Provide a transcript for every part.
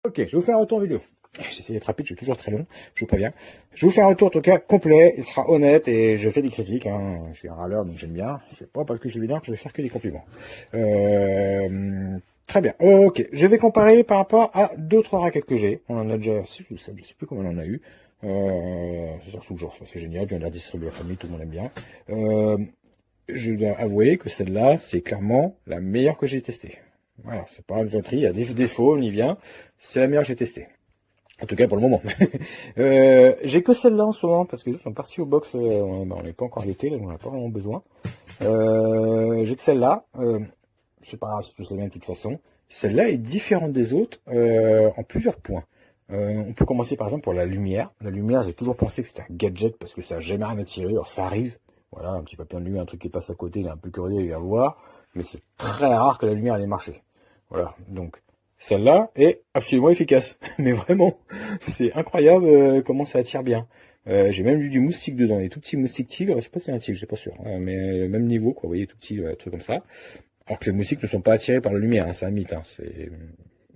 Ok, je vais vous faire un retour vidéo. J'essaie d'être rapide, je suis toujours très long, je vous préviens. Je vous fais un retour en tout cas complet, il sera honnête et je fais des critiques. Hein. Je suis un râleur donc j'aime bien. C'est pas parce que je suis bien que je vais faire que des compliments. Très bien. Ok, je vais comparer par rapport à d'autres raquettes que j'ai. On en a déjà, je sais plus combien on en a eu. C'est sur toujours, ça c'est génial. Puis on a distribué à la famille, tout le monde aime bien. Je dois avouer que celle-là, c'est clairement la meilleure que j'ai testée. Voilà, c'est pas une vanterie, il y a des défauts, on y vient. C'est la meilleure que j'ai testée. En tout cas pour le moment. J'ai que celle-là en ce moment parce que je suis parti au box, on n'est pas encore l'été, on n'a pas vraiment besoin. J'ai que celle-là. C'est pas grave, c'est tous les mêmes de toute façon. Celle-là est différente des autres en plusieurs points. On peut commencer par exemple pour la lumière. La lumière, j'ai toujours pensé que c'était un gadget parce que ça n'a jamais rien attiré. Alors ça arrive. Voilà, un petit papier de lumière, un truc qui passe à côté, il est un peu curieux, il va voir. Mais c'est très rare que la lumière ait marché. Voilà, donc celle-là est absolument efficace. Mais vraiment, c'est incroyable comment ça attire bien. J'ai même vu du moustique dedans, des tout petits moustiques tigres. Je sais pas si c'est un tigre, je suis pas sûr. Mais même niveau, quoi. Vous voyez, tout petit, truc comme ça. Alors que les moustiques ne sont pas attirés par la lumière, hein, c'est un mythe. Hein,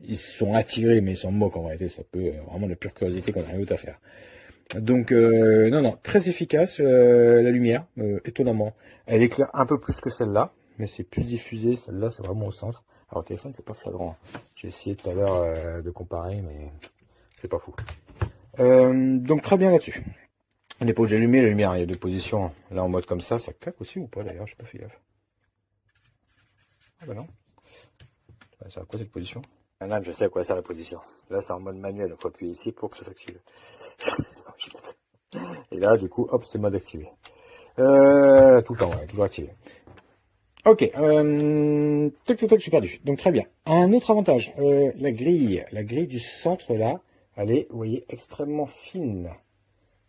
ils sont attirés, mais ils s'en moquent en réalité. Ça peut vraiment de pure curiosité qu'on a rien d'autre à faire. Donc, non, très efficace la lumière, étonnamment. Elle éclaire un peu plus que celle-là, mais c'est plus diffusé. Celle-là, c'est vraiment au centre. Alors, au téléphone, c'est pas flagrant. J'ai essayé tout à l'heure de comparer, mais c'est pas fou. Donc, très bien là-dessus. On n'est pas obligé d'allumer la lumière. Il y a deux positions. Là, en mode comme ça claque aussi ou pas d'ailleurs? J'ai pas fait gaffe. Ah bah non. Ça à quoi cette position? Ah non, je sais à quoi ça la position. Là, c'est en mode manuel. Il faut appuyer ici pour que ça s'active. Et là, du coup, hop, c'est mode activé. Tout le temps, ouais, toujours activé. Ok, je suis perdu. Donc très bien. Un autre avantage, la grille du centre là, elle est, vous voyez, extrêmement fine.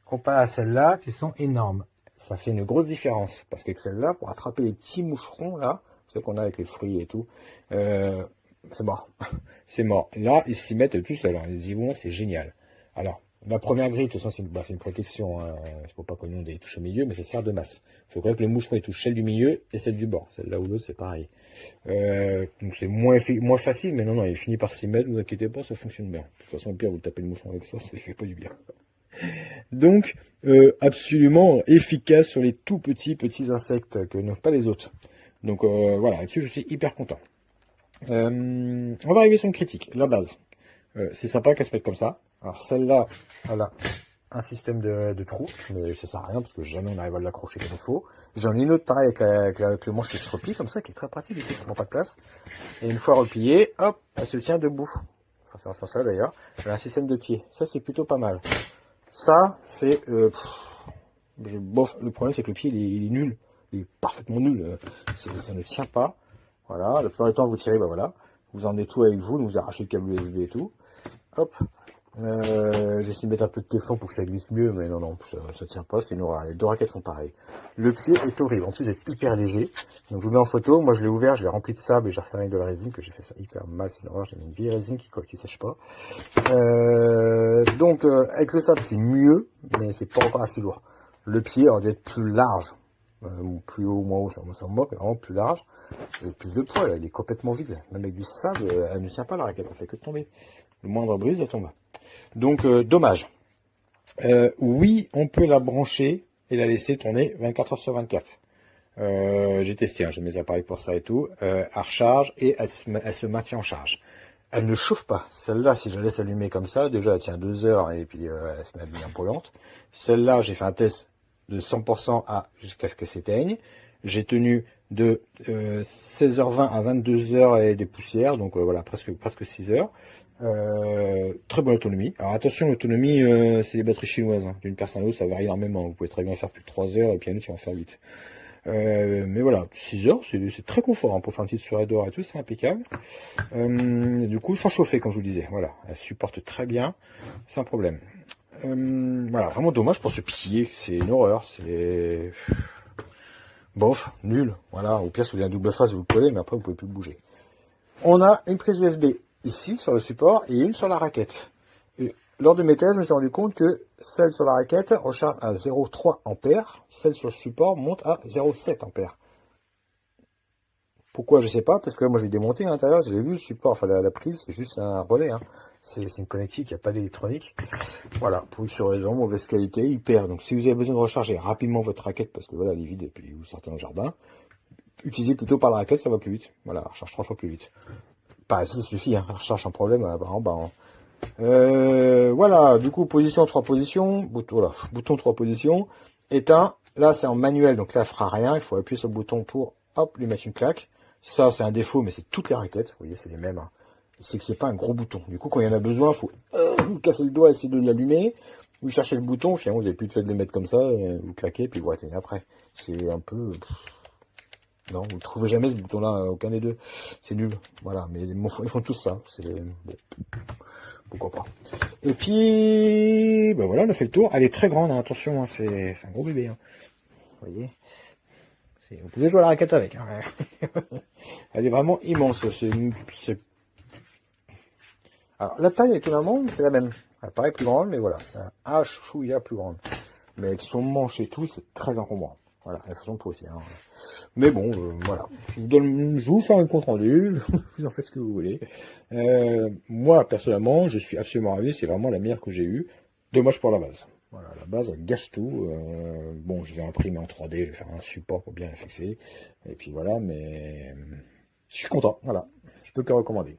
Comparé à celles-là qui sont énormes. Ça fait une grosse différence. Parce que celle-là, pour attraper les petits moucherons là, c'est qu'on a avec les fruits et tout, c'est mort. C'est mort. Là, ils s'y mettent tout seuls. Hein. Ils y vont, c'est génial. Alors, la première grille, de toute façon, c'est une protection. Hein. Il ne faut pas qu'on ait des touches au milieu, mais ça sert de masse. Il faut quand même que les moucherons touchent celle du milieu et celle du bord. Celle-là ou l'autre, c'est pareil. Donc c'est moins facile, mais non, il finit par s'y mettre. Ne vous inquiétez pas, ça fonctionne bien. De toute façon, au pire, vous tapez le moucheron avec ça ne fait pas du bien. Donc, absolument efficace sur les tout petits insectes que n'ont pas les autres. Donc voilà, là-dessus, je suis hyper content. On va arriver sur une critique, la base. C'est sympa qu'elle se mette comme ça. Alors celle-là, elle a un système de trous, mais ça sert à rien parce que jamais on arrive à l'accrocher comme il faut. J'en ai une autre pareil avec le manche qui se replie comme ça, qui est très pratique, qui prend pas de place. Et une fois repliée, hop, elle se tient debout. Enfin, c'est dans ce sens-là d'ailleurs. Elle a un système de pied. Ça, c'est plutôt pas mal. Ça, c'est... bof, le problème, c'est que le pied, il est nul. Il est parfaitement nul. Ça ne tient pas. Voilà, la plupart du temps, vous tirez, bah voilà. Vous emmenez tout avec vous, vous arrachez le câble USB et tout. Hop. J'ai essayé de mettre un peu de téflon pour que ça glisse mieux, mais non, ça tient pas, c'est une horreur. Les deux raquettes font pareil. Le pied est horrible. En plus, c'est hyper léger. Donc, je vous mets en photo. Moi, je l'ai ouvert, je l'ai rempli de sable et j'ai refermé avec de la résine, que j'ai fait ça hyper mal. C'est une horreur. J'ai mis une vieille résine qui sèche pas. Donc, avec le sable, c'est mieux, mais c'est pas encore assez lourd. Le pied aurait dû être plus large. Plus haut, moins haut, ça me moque, mais vraiment plus large. Et plus de poids, là, il est complètement vide. Même avec du sable, elle ne tient pas la raquette, elle fait que tomber. Le moindre brise, elle tombe. Donc, dommage. Oui, on peut la brancher et la laisser tourner 24 heures sur 24. J'ai testé, hein, j'ai mes appareils pour ça et tout. Elle recharge et elle se maintient en charge. Elle ne chauffe pas. Celle-là, si je la laisse allumer comme ça, déjà elle tient 2 heures et puis elle se met bien brûlante. Celle-là, j'ai fait un test de 100% à jusqu'à ce qu'elle s'éteigne. J'ai tenu de 16h20 à 22h et des poussières, donc voilà, presque 6 heures. Très bonne autonomie. Alors attention, l'autonomie, c'est les batteries chinoises. Hein. D'une personne à l'autre, ça varie énormément. Vous pouvez très bien faire plus de 3 heures et puis un autre qui va en faire 8. Mais voilà, 6 heures, c'est très confort hein, pour faire une petite soirée dehors et tout, c'est impeccable. Du coup, sans chauffer, comme je vous disais. Voilà, elle supporte très bien, sans problème. Voilà, vraiment dommage pour ce pied, c'est une horreur, c'est... Bof, nul. Voilà, au pire, si vous avez un double face, vous le collez, mais après, vous pouvez plus le bouger. On a une prise USB ici, sur le support, et une sur la raquette. Et lors de mes tests, je me suis rendu compte que celle sur la raquette recharge à 0,3 ampères, celle sur le support monte à 0,7 ampères. Pourquoi, je sais pas, parce que là, moi, j'ai démonté à l'intérieur, j'ai vu le support, enfin, la prise, c'est juste un relais, hein. C'est une connectique, il n'y a pas d'électronique. Voilà, pour X raison, mauvaise qualité, il perd. Donc si vous avez besoin de recharger rapidement votre raquette, parce que voilà, elle est vide et puis vous sortez dans le jardin, utilisez plutôt par la raquette, ça va plus vite. Voilà, elle recharge 3 fois plus vite. Pareil, ça suffit, hein, elle recharge sans problème, apparemment. Voilà, du coup, position, 3 positions, bouton, voilà, bouton 3 positions, éteint, là c'est en manuel, donc là elle fera rien, il faut appuyer sur le bouton pour, hop, lui mettre une claque. Ça c'est un défaut, mais c'est toutes les raquettes, vous voyez, c'est les mêmes, hein. C'est que c'est pas un gros bouton. Du coup, quand il y en a besoin, il faut casser le doigt, essayer de l'allumer, vous cherchez le bouton, finalement vous avez plus de fait de le mettre comme ça, vous claquez, puis vous éteignez après. C'est un peu... Non, vous ne trouvez jamais ce bouton-là, aucun des deux. C'est nul. Voilà, mais ils font tous ça. C'est bon, pourquoi pas. Et puis, ben voilà, on a fait le tour. Elle est très grande, hein, attention, hein, c'est un gros bébé. Hein. Vous voyez, vous pouvez jouer à la raquette avec. Hein. Elle est vraiment immense. Alors, la taille, étonnamment, c'est la même. Elle paraît plus grande, mais voilà, c'est un chouïa plus grande. Mais avec son manche et tout, c'est très encombrant. Voilà, la façon de peau aussi. Hein. Mais bon, voilà. Je vous fais un compte rendu, vous en faites ce que vous voulez. Moi, personnellement, je suis absolument ravi, c'est vraiment la meilleure que j'ai eue. Dommage pour la base. Voilà, la base, elle gâche tout. Bon, je vais imprimer en 3D, je vais faire un support pour bien la fixer. Et puis voilà, mais je suis content, voilà. Je peux que recommander.